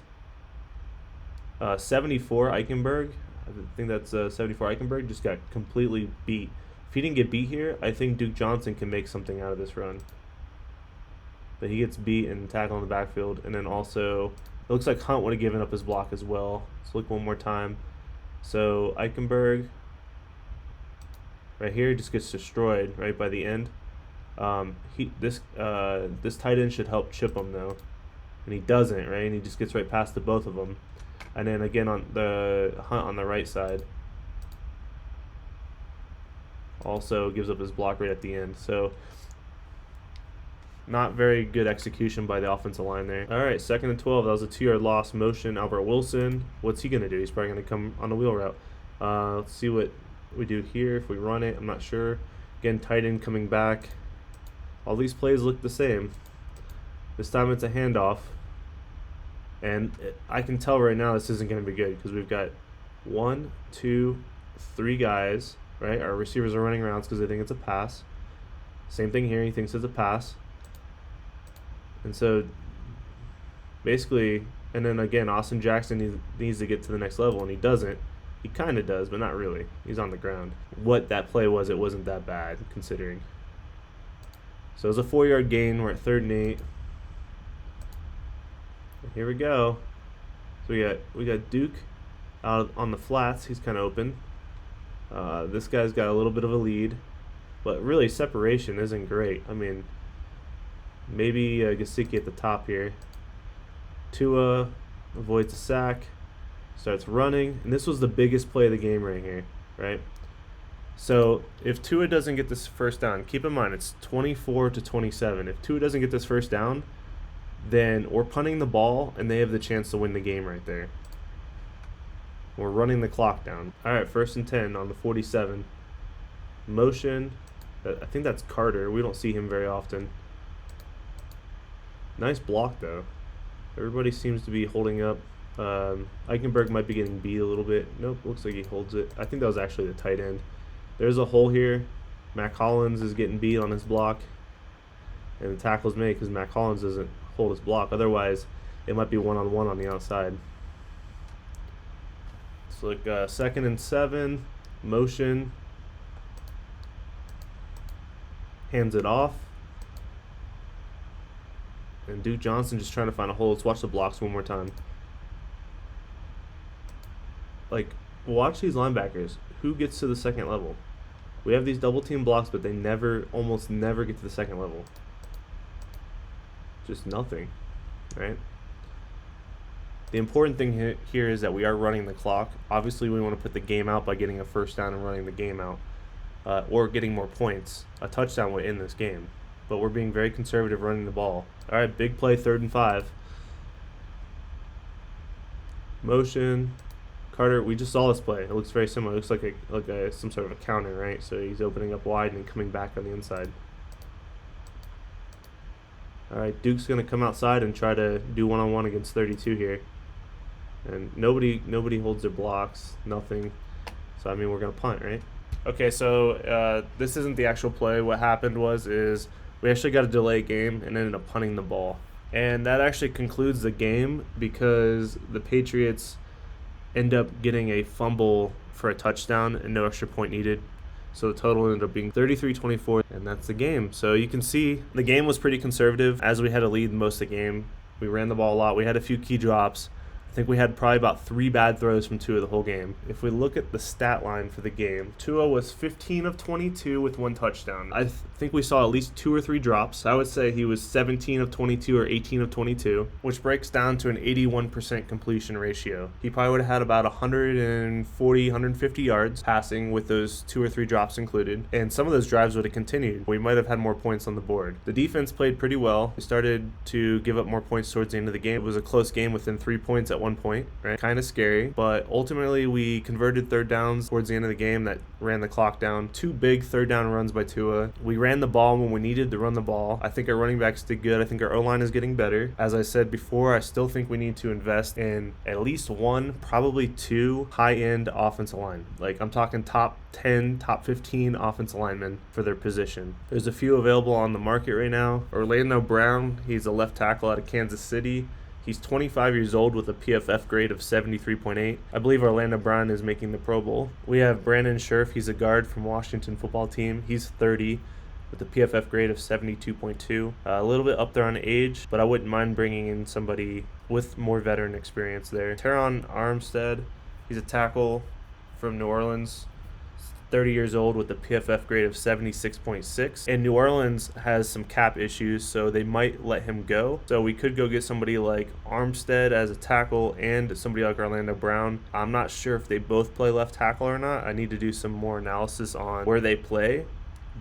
74 Eichenberg. I think that's 74 Eichenberg. Just got completely beat. If he didn't get beat here, I think Duke Johnson can make something out of this run. But he gets beat and tackled in the backfield. And then also, it looks like Hunt would have given up his block as well. Let's look one more time. So Eichenberg right here just gets destroyed right by the end. This tight end should help chip him though, and he doesn't, right? And he just gets right past the both of them. And then again on the Hunt on the right side also gives up his block right at the end. So not very good execution by the offensive line there. All right, 2nd and 12. That was a 2-yard loss. Motion, Albert Wilson. What's he going to do? He's probably going to come on the wheel route. Let's see what we do here. If we run it, I'm not sure. Again, tight end coming back. All these plays look the same. This time it's a handoff. And I can tell right now this isn't going to be good because we've got 1, 2, 3 guys, right? Our receivers are running around because they think it's a pass. Same thing here. He thinks it's a pass. And so, basically, and then again, Austin Jackson needs to get to the next level, and he doesn't. He kind of does, but not really. He's on the ground. What that play was, it wasn't that bad, considering. So it was a 4-yard gain. We're at 3rd and 8. And here we go. So we got Duke out on the flats. He's kind of open. This guy's got a little bit of a lead, but really separation isn't great. I mean, maybe Gesicki at the top here. Tua avoids a sack, starts running, and this was the biggest play of the game right here, right? So if Tua doesn't get this 1st down, keep in mind it's 24-27. If Tua doesn't get this 1st down, then we're punting the ball and they have the chance to win the game right there. We're running the clock down. All right, 1st and 10 on the 47. Motion. I think that's Carter. We don't see him very often. Nice block, though. Everybody seems to be holding up. Eichenberg might be getting beat a little bit. Nope, looks like he holds it. I think that was actually the tight end. There's a hole here. Matt Collins is getting beat on his block. And the tackle's made because Matt Collins doesn't hold his block. Otherwise, it might be one-on-one on the outside. So look, 2nd and 7. Motion. Hands it off. And Duke Johnson just trying to find a hole. Let's watch the blocks one more time. Like, watch these linebackers. Who gets to the 2nd level? We have these double team blocks, but they almost never get to the 2nd level. Just nothing, right? The important thing here is that we are running the clock. Obviously, we want to put the game out by getting a 1st down and running the game out, or getting more points. A touchdown would end this game. But we're being very conservative running the ball. All right, big play, 3rd and 5. Motion. Carter, we just saw this play. It looks very similar. It looks like some sort of a counter, right? So he's opening up wide and coming back on the inside. All right, Duke's going to come outside and try to do one-on-one against 32 here. And nobody holds their blocks, nothing. So, I mean, we're going to punt, right? Okay, so this isn't the actual play. What happened is we actually got a delay game and ended up punting the ball. And that actually concludes the game because the Patriots end up getting a fumble for a touchdown and no extra point needed. So the total ended up being 33-24, and that's the game. So you can see the game was pretty conservative as we had a lead most of the game. We ran the ball a lot. We had a few key drops. I think we had probably about 3 bad throws from Tua the whole game. If we look at the stat line for the game, Tua was 15 of 22 with 1 touchdown. I think we saw at least 2 or 3 drops. I would say he was 17 of 22 or 18 of 22, which breaks down to an 81% completion ratio. He probably would have had about 140, 150 yards passing with those 2 or 3 drops included, and some of those drives would have continued. We might have had more points on the board. The defense played pretty well. We started to give up more points towards the end of the game. It was a close game within 3 points at one point, right? Kind of scary, but ultimately we converted 3rd downs towards the end of the game that ran the clock down. 2 big 3rd down runs by Tua. We ran the ball when we needed to run the ball. I think our running backs did good. I think our O-line is getting better. As I said before, I still think we need to invest in at least 1, probably 2 high-end offensive line. Like, I'm talking top 10, top 15 offensive linemen for their position. There's a few available on the market right now. Orlando Brown, he's a left tackle out of Kansas City. He's 25 years old with a PFF grade of 73.8. I believe Orlando Brown is making the Pro Bowl. We have Brandon Scherf. He's a guard from Washington football team. He's 30 with a PFF grade of 72.2. A little bit up there on age, but I wouldn't mind bringing in somebody with more veteran experience there. Teron Armstead. He's a tackle from New Orleans. 30 years old with a PFF grade of 76.6. And New Orleans has some cap issues, so they might let him go. So we could go get somebody like Armstead as a tackle and somebody like Orlando Brown. I'm not sure if they both play left tackle or not. I need to do some more analysis on where they play.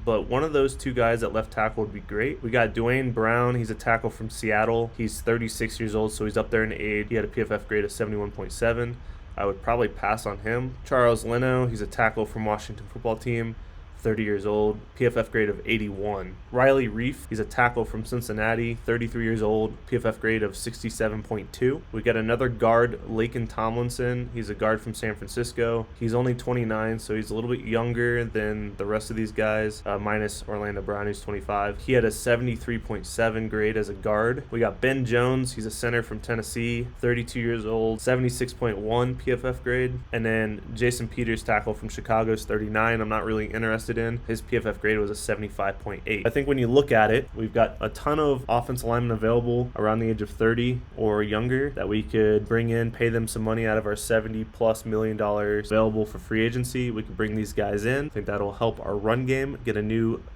But one of those 2 guys at left tackle would be great. We got Dwayne Brown. He's a tackle from Seattle. He's 36 years old, so he's up there in age. He had a PFF grade of 71.7. I would probably pass on him. Charles Leno, he's a tackle from Washington football team, 30 years old, PFF grade of 81. Riley Reif, he's a tackle from Cincinnati, 33 years old, PFF grade of 67.2. We got another guard, Laken Tomlinson. He's a guard from San Francisco. He's only 29, so he's a little bit younger than the rest of these guys, minus Orlando Brown, who's 25. He had a 73.7 grade as a guard. We got Ben Jones. He's a center from Tennessee, 32 years old, 76.1 PFF grade. And then Jason Peters, tackle from Chicago, is 39. I'm not really interested in. His PFF grade was a 75.8. I think when you look at it, we've got a ton of offensive linemen available around the age of 30 or younger that we could bring in, pay them some money out of our $70+ million available for free agency. We could bring these guys in. I think that'll help our run game.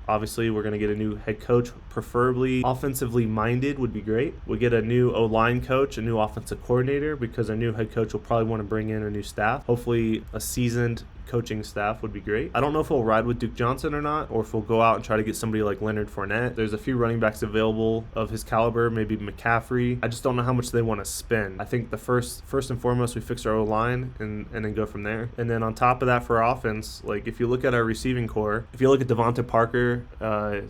Obviously, we're going to get a new head coach, preferably offensively minded would be great. We get a new O-line coach, a new offensive coordinator, because our new head coach will probably want to bring in a new staff. Hopefully a seasoned coaching staff would be great. I don't know if we'll ride with Duke Johnson or not, or if we'll go out and try to get somebody like Leonard Fournette. There's a few running backs available of his caliber, maybe McCaffrey. I just don't know how much they want to spend. I think the first and foremost, we fix our O-line and then go from there. And then on top of that, for our offense, like if you look at our receiving core, if you look at Devonta Parker,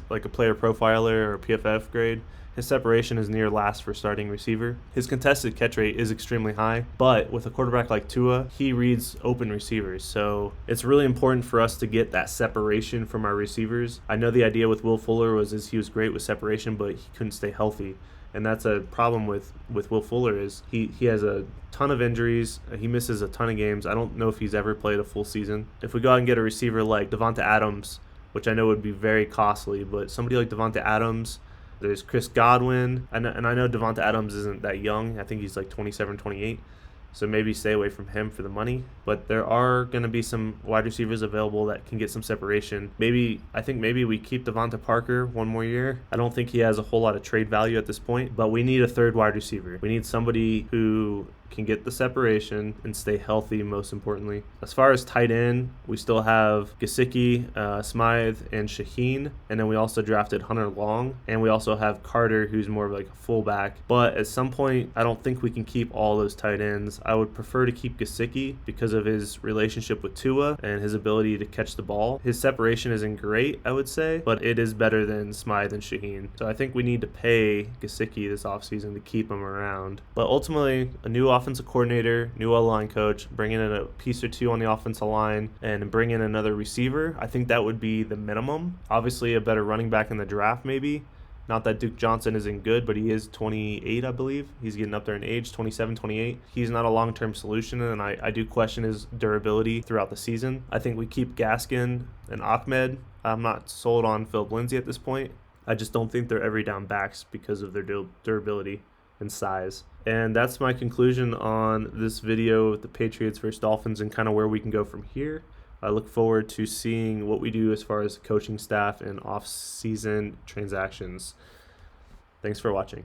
like a player profiler or PFF grade, his separation is near last for starting receiver. His contested catch rate is extremely high, but with a quarterback like Tua, he reads open receivers. So it's really important for us to get that separation from our receivers. I know the idea with Will Fuller is he was great with separation, but he couldn't stay healthy. And that's a problem with Will Fuller is he has a ton of injuries. He misses a ton of games. I don't know if he's ever played a full season. If we go out and get a receiver like Devonta Adams, which I know would be very costly, but somebody like Devonta Adams, there's Chris Godwin, and I know Devonta Adams isn't that young. I think he's like 27, 28. So maybe stay away from him for the money. But there are going to be some wide receivers available that can get some separation. I think maybe we keep Devonta Parker one more year. I don't think he has a whole lot of trade value at this point, but we need a third wide receiver. We need somebody who can get the separation and stay healthy, most importantly. As far as tight end, we still have Gesicki, Smythe, and Shaheen. And then we also drafted Hunter Long. And we also have Carter, who's more of like a fullback. But at some point, I don't think we can keep all those tight ends. I would prefer to keep Gesicki because of his relationship with Tua and his ability to catch the ball. His separation isn't great, I would say, but it is better than Smythe and Shaheen. So I think we need to pay Gesicki this offseason to keep him around. But ultimately, a new offensive coordinator, new O-line coach, bring in a piece or two on the offensive line, and bring in another receiver. I think that would be the minimum. Obviously, a better running back in the draft, maybe. Not that Duke Johnson isn't good, but he is 28, I believe. He's getting up there in age, 27, 28. He's not a long-term solution, and I do question his durability throughout the season. I think we keep Gaskin and Ahmed. I'm not sold on Philip Lindsay at this point. I just don't think they're every down backs because of their durability and size. And that's my conclusion on this video with the Patriots versus Dolphins and kind of where we can go from here. I look forward to seeing what we do as far as coaching staff and off-season transactions. Thanks for watching.